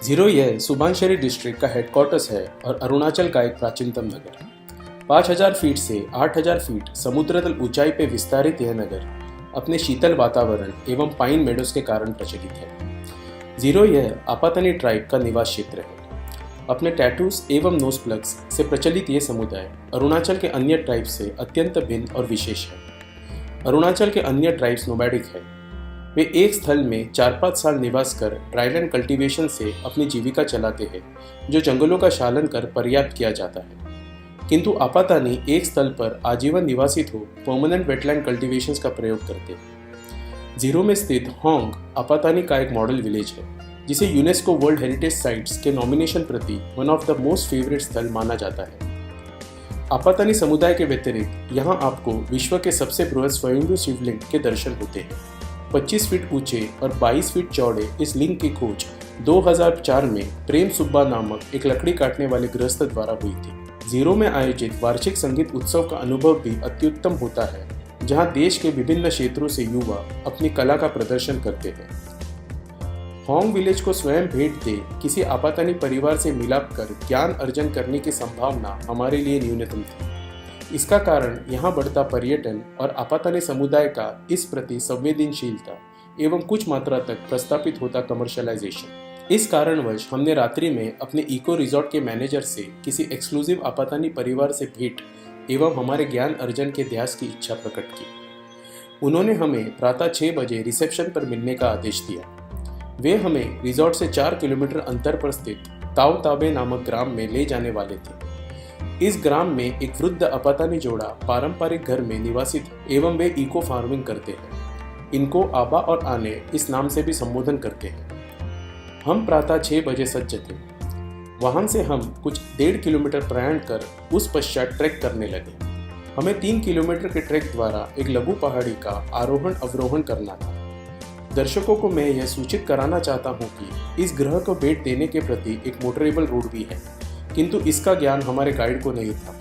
Zero यह सुबानशरी district का headquarters है और अरुणाचल का एक प्राचीनतम नगर। 5000 फीट से 8000 फीट समुद्र तल ऊंचाई पे विस्तारित यह नगर अपने शीतल वातावरण एवं पाइन मेडोज के कारण प्रचलित है। जीरो यह आपातानी ट्राइब का निवास क्षेत्र है। अपने टैटूज एवं नोज प्लग्स से प्रचलित ये समुदाय अरुणाचल के अन्य ट्राइब से अत्यंत भिन्न और विशेष है। अरुणाचल के अन्य ट्राइब्स नोमैडिक है। वे एक स्थल में 4-5 साल निवास कर ड्राईलैंड कल्टीवेशन से अपनी जीविका चलाते हैं, जो जंगलों का शालन कर पर्याप्त किया जाता है। किंतु आपातानी एक स्थल पर आजीवन निवासित हो परमानेंट वेटलैंड कल्टीवेशंस का प्रयोग करते हैं। जीरो में स्थित होंग आपातानी का एक मॉडल विलेज है, जिसे यूनेस्को वर्ल्ड हेरिटेज साइट्स के नॉमिनेशन प्रति one of the most favourite स्थल माना जाता है। आपातानी समुदाय के व्यतिरिक्त यहाँ आपको विश्व के सबसे बृहद स्वयंभू शिवलिंग के दर्शन होते हैं। 25 फीट ऊंचे और 22 फीट चौड़े इस लिंग की खोज 2004 में प्रेम सुब्बा नामक एक लकड़ी काटने वाले गृहस्थ द्वारा हुई थी। जीरो में आयोजित वार्षिक संगीत उत्सव का अनुभव भी अत्युत्तम होता है, जहां देश के विभिन्न क्षेत्रों से युवा अपनी कला का प्रदर्शन करते हैं। होंग विलेज को स्वयं भेंट दे किसी आपातानी परिवार से मिलाप कर ज्ञान अर्जन करने की संभावना हमारे लिए न्यूनतम थी। इसका कारण यहाँ बढ़ता पर्यटन और आपातानी समुदाय का इस प्रति संवेदनशीलता एवं कुछ मात्रा तक प्रस्तापित होता कमर्शियलाइजेशन। इस कारणवश हमने रात्रि में अपने इको रिजॉर्ट के मैनेजर से किसी एक्सक्लूसिव आपातानी परिवार से भेंट एवं हमारे ज्ञान अर्जन के अध्यास की इच्छा प्रकट की। उन्होंने हमें प्रातः 6 बजे रिसेप्शन पर मिलने का आदेश दिया। वे हमें रिजॉर्ट से 4 किलोमीटर अंतर पर स्थित ताओ ताबे नामक ग्राम में ले जाने वाले थे। इस ग्राम में एक वृद्ध आपातानी जोड़ा पारंपरिक घर में निवासित एवं वे इको फार्मिंग करते हैं। इनको आबा और आने इस नाम से भी संबोधन करते हैं। हम प्रातः 6 बजे सज्ज थे। वहां से हम कुछ 1.5 किलोमीटर प्रयाण कर उस पश्चात ट्रैक करने लगे। हमें 3 किलोमीटर के ट्रैक द्वारा एक लघु पहाड़ी का आरोहण अवरोहण करना था। दर्शकों को मैं यह सूचित कराना चाहता हूँ कि इस ग्रह को भेंट देने के प्रति एक मोटरेबल रोड भी है, किंतु इसका ज्ञान हमारे गाइड को नहीं था।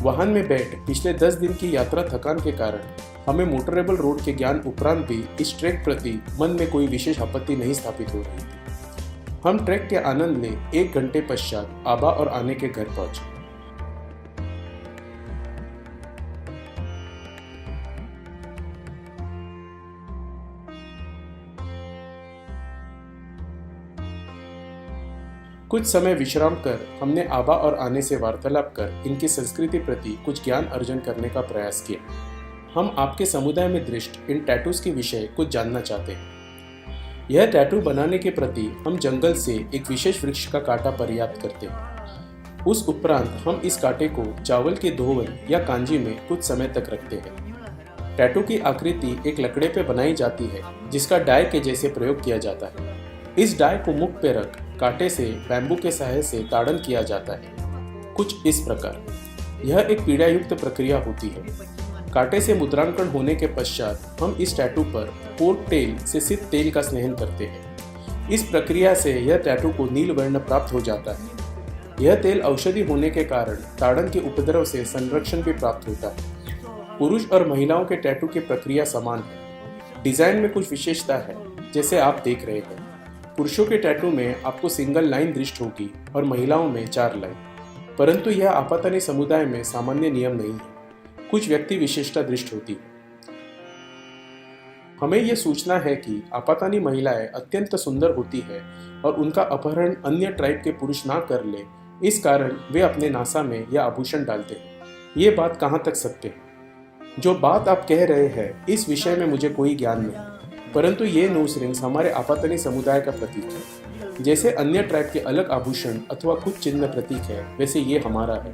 वाहन में बैठ पिछले 10 दिन की यात्रा थकान के कारण हमें मोटरेबल रोड के ज्ञान उपरांत भी इस ट्रैक प्रति मन में कोई विशेष आपत्ति नहीं स्थापित हो रही थी। हम ट्रैक के आनंद ले 1 घंटे पश्चात आबा और आने के घर पहुंचे। कुछ समय विश्राम कर हमने आबा और आने से वार्तालाप कर इनकी संस्कृति प्रति कुछ ज्ञान अर्जन करने का प्रयास किया। हम आपके समुदाय में दृष्ट इन टैटूज के विषय कुछ जानना चाहते हैं। यह टैटू बनाने के प्रति हम जंगल से एक विशेष वृक्ष का कांटा पर्याप्त करते हैं। उस उपरांत हम इस कांटे को चावल के धोवन या कांजी में कुछ समय तक रखते हैं। टैटू की आकृति एक लकड़े पे बनाई जाती है, जिसका डाई के जैसे प्रयोग किया जाता है। इस डाई को मुख पे रख कांटे से बैम्बू के सहायता से ताड़न किया जाता है, कुछ इस प्रकार। यह एक पीड़ा युक्त प्रक्रिया होती है। कांटे से मुद्रांकन होने के पश्चात हम इस टैटू पर पोर्क टेल से सिद्ध तेल का स्नेहन करते हैं। इस प्रक्रिया से यह टैटू को नील वर्ण प्राप्त हो जाता है। यह तेल औषधि होने के कारण ताड़न के उपद्रव से संरक्षण भी प्राप्त होता है। पुरुष और महिलाओं के टैटू की प्रक्रिया समान है। डिजाइन में कुछ विशेषता है, जैसे आप देख रहे हैं। पुरुषों के टैटू में आपको सिंगल लाइन दृष्ट होगी और महिलाओं में 4 लाइन, परंतु यह आपातानी समुदाय में सामान्य नियम नहीं है। कुछ व्यक्ति विशेषता दृष्ट होती है। हमें यह सूचना है कि आपातानी महिलाएं अत्यंत सुंदर होती है और उनका अपहरण अन्य ट्राइब के पुरुष ना कर ले, इस कारण वे अपने नासा में यह आभूषण डालते हैं। ये बात कहाँ तक सत्य है? जो बात आप कह रहे हैं इस विषय में मुझे कोई ज्ञान नहीं, परंतु ये नोज रिंग्स हमारे आपातानी समुदाय का प्रतीक है। जैसे अन्य ट्राइब के अलग आभूषण अथवा कुछ चिन्ह प्रतीक है, वैसे ये हमारा है।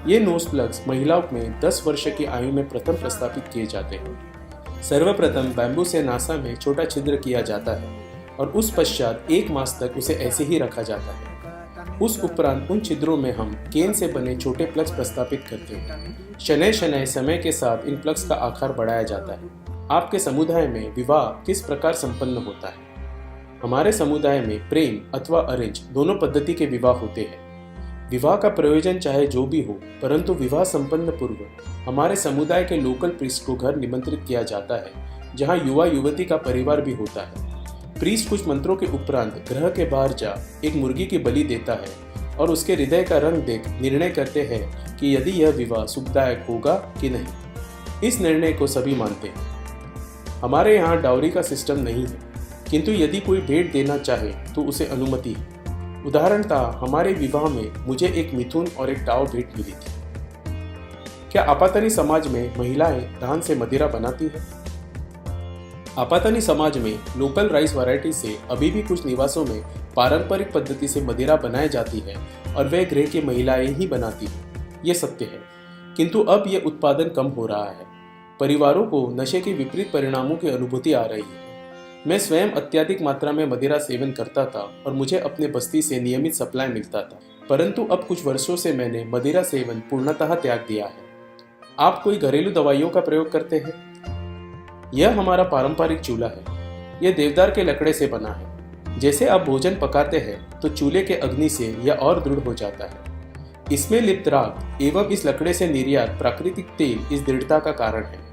ये नोज प्लग्स महिलाओं में 10 वर्ष की आयु में प्रथम प्रस्तापित किए जाते हैं। सर्वप्रथम बैम्बू से नासा में छोटा छिद्र किया जाता है और उस पश्चात 1 मास तक उसे ऐसे ही रखा जाता है। उस उपरांत उन छिद्रों में हम केन से बने छोटे प्लग्स प्रस्तापित करते हैं। शनय शनय समय के साथ इन प्लग्स का आकार बढ़ाया जाता है। आपके समुदाय में विवाह किस प्रकार संपन्न होता है? हमारे समुदाय में प्रेम अथवा अरेंज दोनों पद्धति के विवाह होते हैं। विवाह का प्रयोजन चाहे जो भी हो, परंतु विवाह संपन्न पूर्व हमारे समुदाय के लोकल प्रीस्ट को घर निमंत्रित किया जाता है, जहां युवा युवती का परिवार भी होता है। प्रीस्ट कुछ मंत्रों के उपरांत ग्रह के बाहर जा एक मुर्गी की बलि देता है और उसके हृदय का रंग देख निर्णय करते हैं कि यदि यह विवाह सुखदायक होगा कि नहीं। इस निर्णय को सभी मानते हैं। हमारे यहाँ डाउरी का सिस्टम नहीं है, किंतु यदि कोई भेंट देना चाहे तो उसे अनुमति है। उदाहरणतः हमारे विवाह में मुझे एक मिथुन और एक टाव भेंट मिली थी। क्या आपातनी समाज में महिलाएं धान से मदिरा बनाती है? आपातनी समाज में लोकल राइस वैरायटी से अभी भी कुछ निवासों में पारंपरिक पद्धति से मदिरा बनाई जाती है और वह गृह की महिलाएं ही बनाती हैं। ये सत्य है, किंतु अब यह उत्पादन कम हो रहा है। परिवारों को नशे के विपरीत परिणामों की अनुभूति आ रही है। मैं स्वयं अत्यधिक मात्रा में मदिरा सेवन करता था और मुझे अपने बस्ती से नियमित सप्लाई मिलता था, परंतु अब कुछ वर्षों से मैंने मदिरा सेवन पूर्णतः त्याग दिया है। आप कोई घरेलू दवाइयों का प्रयोग करते हैं? यह हमारा पारंपरिक चूल्हा है। यह देवदार के लकड़े से बना है। जैसे आप भोजन पकाते हैं तो चूल्हे के अग्नि से यह और दृढ़ हो जाता है। इसमें लिप्त राख एवं इस लकड़े से निर्यात प्राकृतिक तेल इस दृढ़ता का कारण है।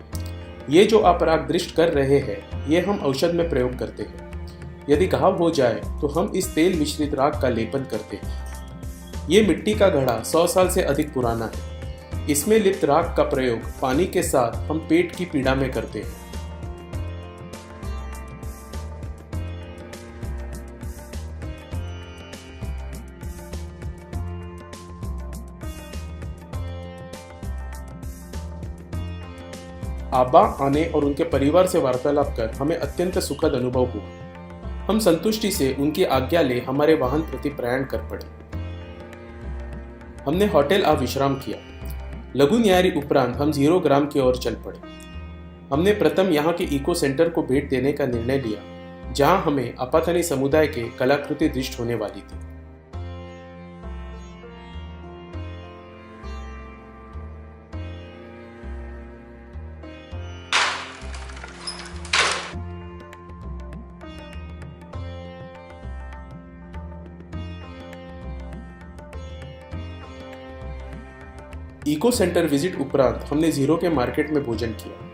ये जो आप राख दृष्ट कर रहे हैं, ये हम औषध में प्रयोग करते हैं। यदि घाव हो जाए तो हम इस तेल मिश्रित राख का लेपन करते हैं। ये मिट्टी का घड़ा 100 साल से अधिक पुराना है। इसमें लिप्त राख का प्रयोग पानी के साथ हम पेट की पीड़ा में करते हैं। आबा आने और उनके परिवार से वार्तालाप कर हमें अत्यंत सुखद अनुभव हुआ। हम संतुष्टि से उनकी आज्ञा ले हमारे वाहन प्रति प्रयाण कर पड़े। हमने होटल आ विश्राम किया। लघु न्यारी उपरांत हम 0 ग्राम की ओर चल पड़े। हमने प्रथम यहाँ के इको सेंटर को भेंट देने का निर्णय लिया, जहाँ हमें आपातनी समुदाय के कलाकृति दृष्ट होने वाली थी। इको सेंटर विजिट उपरांत हमने 0 के मार्केट में भोजन किया।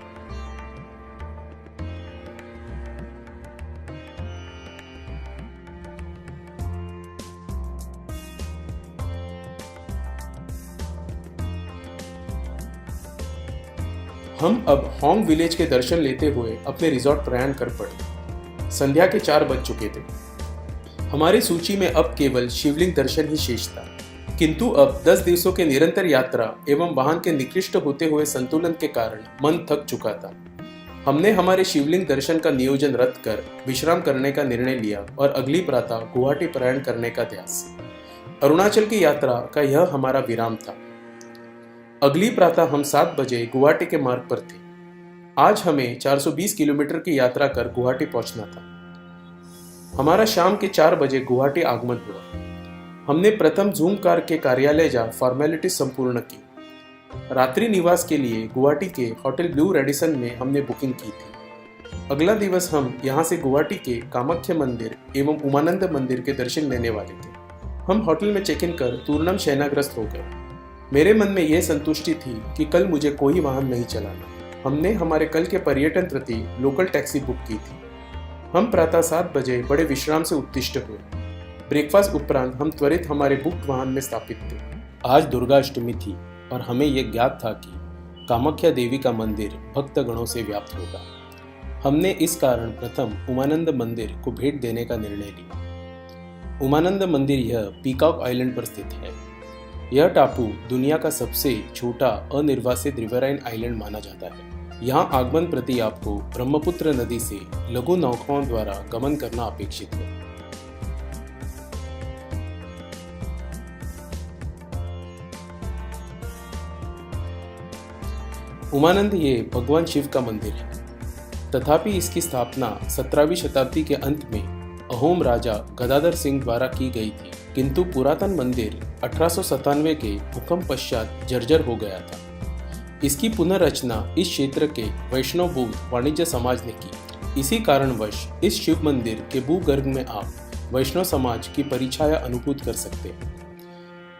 हम अब होंग विलेज के दर्शन लेते हुए अपने रिजॉर्ट प्रयाण कर पड़े। संध्या के 4 बज चुके थे। हमारी सूची में अब केवल शिवलिंग दर्शन ही शेष था, किंतु अब 10 दिवसों के निरंतर यात्रा एवं वाहन के निकृष्ट होते हुए संतुलन के कारण मन थक चुका था। हमने हमारे शिवलिंग दर्शन का नियोजन रद्द कर विश्राम करने का निर्णय लिया और अगली प्रातः गुवाहाटी प्रयाण करने का ध्यास। अरुणाचल की यात्रा का यह हमारा विराम था। अगली प्रातः हम 7 बजे गुवाहाटी के मार्ग पर थे। आज हमें 420 किलोमीटर की यात्रा कर गुवाहाटी पहुंचना था। हमारा शाम के 4 बजे गुवाहाटी आगमन हुआ। हमने प्रथम जूम कार के कार्यालय जा फॉर्मेलिटी संपूर्ण की। रात्रि निवास के लिए गुवाहाटी के होटल ब्लू रेडिसन में हमने बुकिंग की थी। अगला दिवस हम यहाँ से गुवाहाटी के कामाख्या मंदिर एवं उमानंद मंदिर के दर्शन लेने वाले थे। हम होटल में चेक इन कर तूर्णम शयनाग्रस्त हो गए। मेरे मन में यह संतुष्टि थी कि कल मुझे कोई वाहन नहीं चलाना। हमने हमारे कल के पर्यटन प्रति लोकल टैक्सी बुक की थी। हम प्रातः 7 बजे बड़े विश्राम से उत्तिष्ठ हुए। ब्रेकफास्ट उपरांत हम त्वरित हमारे बुक वाहन में स्थापित थे। आज दुर्गा अष्टमी थी और हमें यह ज्ञात था कि कामाख्या देवी का मंदिर भक्तगणों से व्याप्त होगा। हमने इस कारण प्रथम उमानंद मंदिर को भेंट देने का निर्णय लिया। उमानंद मंदिर यह पीकॉक आइलैंड पर स्थित है। यह टापू दुनिया का सबसे छोटा अनिर्वासित रिवराइन आइलैंड माना जाता है। यहाँ आगमन प्रति आपको ब्रह्मपुत्र नदी से लघु नौकाओं द्वारा गमन करना अपेक्षित है। उमानंद ये भगवान शिव का मंदिर है, तथापि इसकी स्थापना 17वीं शताब्दी के अंत में अहोम राजा गदाधर सिंह द्वारा की गई थी, किंतु पुरातन मंदिर 1897 के भूकंप पश्चात जर्जर हो गया था। इसकी पुनर्रचना इस क्षेत्र के वैष्णव बौद्ध वाणिज्य समाज ने की। इसी कारणवश इस शिव मंदिर के भूगर्भ में आप वैष्णव समाज की परिछाया अनुभूत कर सकते हैं।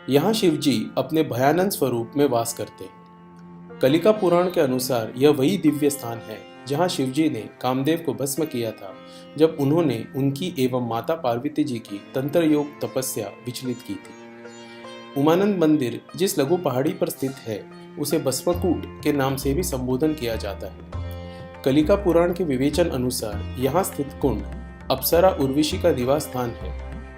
यहाँ शिव जी अपने भयानंद स्वरूप में वास करते हैं। कलिका पुराण के अनुसार यह वही दिव्य स्थान है जहां शिवजी ने कामदेव को भस्म किया था जब उन्होंने उनकी एवं माता पार्वती जी की तंत्र योग तपस्या विचलित की थी। उमानंद मंदिर जिस लघु पहाड़ी पर स्थित है उसे भस्मकूट के नाम से भी संबोधन किया जाता है। कलिका पुराण के विवेचन अनुसार यहाँ स्थित कुंड अप्सरा उर्वशी का निवास स्थान है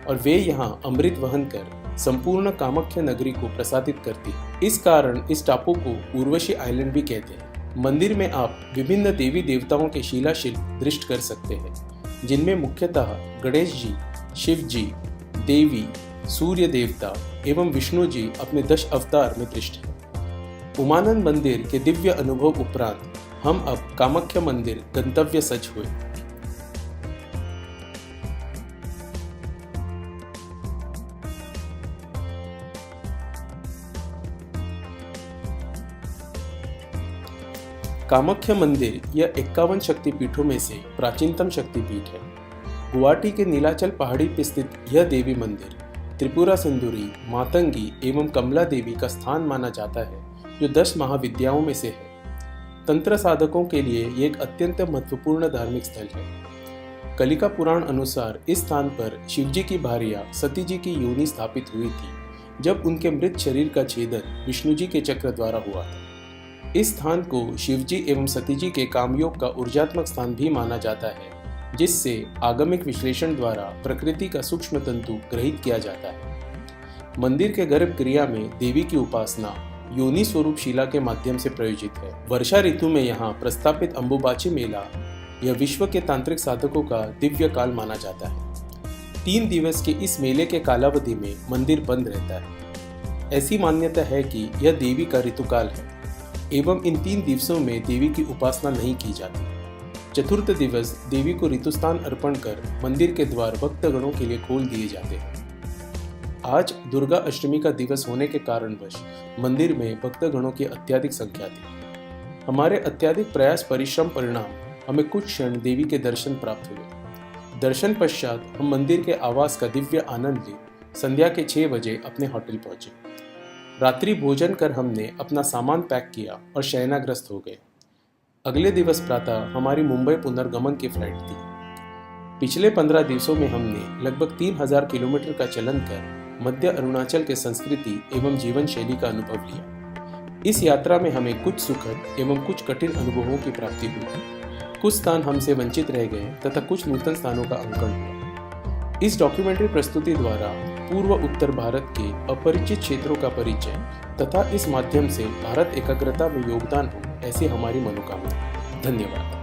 और वे यहाँ अमृत वहन कर संपूर्ण कामाख्या नगरी को प्रसादित करती है। इस कारण इस टापू को उर्वशी आइलैंड भी कहते हैं। मंदिर में आप विभिन्न देवी देवताओं के शिलाशिल्प दृष्ट कर सकते हैं, जिनमें मुख्यतः गणेश जी, शिव जी, देवी, सूर्य देवता एवं विष्णु जी अपने 10 अवतार में दृष्ट हैं। उमानंद मंदिर के दिव्य अनुभव उपरांत हम अब कामाख्या मंदिर गंतव्य सच हुए। कामाख्या मंदिर यह 51 शक्तिपीठों में से प्राचीनतम शक्तिपीठ है। गुवाहाटी के नीलाचल पहाड़ी पर स्थित यह देवी मंदिर त्रिपुरा सिंदूरी, मातंगी एवं कमला देवी का स्थान माना जाता है, जो 10 महाविद्याओं में से है। तंत्र साधकों के लिए ये एक अत्यंत महत्वपूर्ण धार्मिक स्थल है। कलिका पुराण अनुसार इस स्थान पर शिवजी की भार्या सती जी की योनि स्थापित हुई थी, जब उनके मृत शरीर का छेदन विष्णु जी के चक्र द्वारा हुआ था। इस स्थान को शिवजी एवं सती जी के कामयोग का ऊर्जात्मक स्थान भी माना जाता है, जिससे आगमिक विश्लेषण द्वारा प्रकृति का सूक्ष्म तंतु ग्रहित किया जाता है। मंदिर के गर्भगृह में देवी की उपासना योनि स्वरूप शिला के माध्यम से प्रयोजित है। वर्षा ऋतु में यहाँ प्रस्तापित अंबुबाची मेला यह विश्व के तांत्रिक साधकों का दिव्य काल माना जाता है। 3 दिवस के इस मेले के कालावधि में मंदिर बंद रहता है। ऐसी मान्यता है कि यह देवी का ऋतुकाल है एवं इन 3 दिवसों में देवी की उपासना नहीं की जाती। चतुर्थ दिवस देवी को ऋतुस्नान अर्पण कर मंदिर के द्वार भक्तगणों के लिए खोल दिए जाते हैं। आज दुर्गा अष्टमी का दिवस होने के कारणवश मंदिर में भक्तगणों की अत्यधिक संख्या थी। हमारे अत्यधिक प्रयास परिश्रम परिणाम हमें कुछ क्षण देवी के दर्शन प्राप्त हुए। दर्शन पश्चात हम मंदिर के आवास का दिव्य आनंद ले संध्या के 6 बजे अपने होटल पहुंचे। रात्रि भोजन कर हमने अपना सामान पैक किया और शयनाग्रस्त हो गए। अगले दिवस प्रातः हमारी मुंबई पुनर्गमन की फ्लाइट थी। पिछले 15 दिवसों में हमने लगभग 3000 किलोमीटर का चलन कर मध्य अरुणाचल के संस्कृति एवं जीवन शैली का अनुभव लिया। इस यात्रा में हमें कुछ सुखद एवं कुछ कठिन अनुभवों की प्राप्ति हुई। कुछ स्थान हमसे वंचित रह गए तथा कुछ नूतन स्थानों का अंकन हुआ। इस डॉक्यूमेंट्री प्रस्तुति द्वारा पूर्व उत्तर भारत के अपरिचित क्षेत्रों का परिचय तथा इस माध्यम से भारत एकाग्रता में योगदान हो, ऐसी हमारी मनोकामना। धन्यवाद।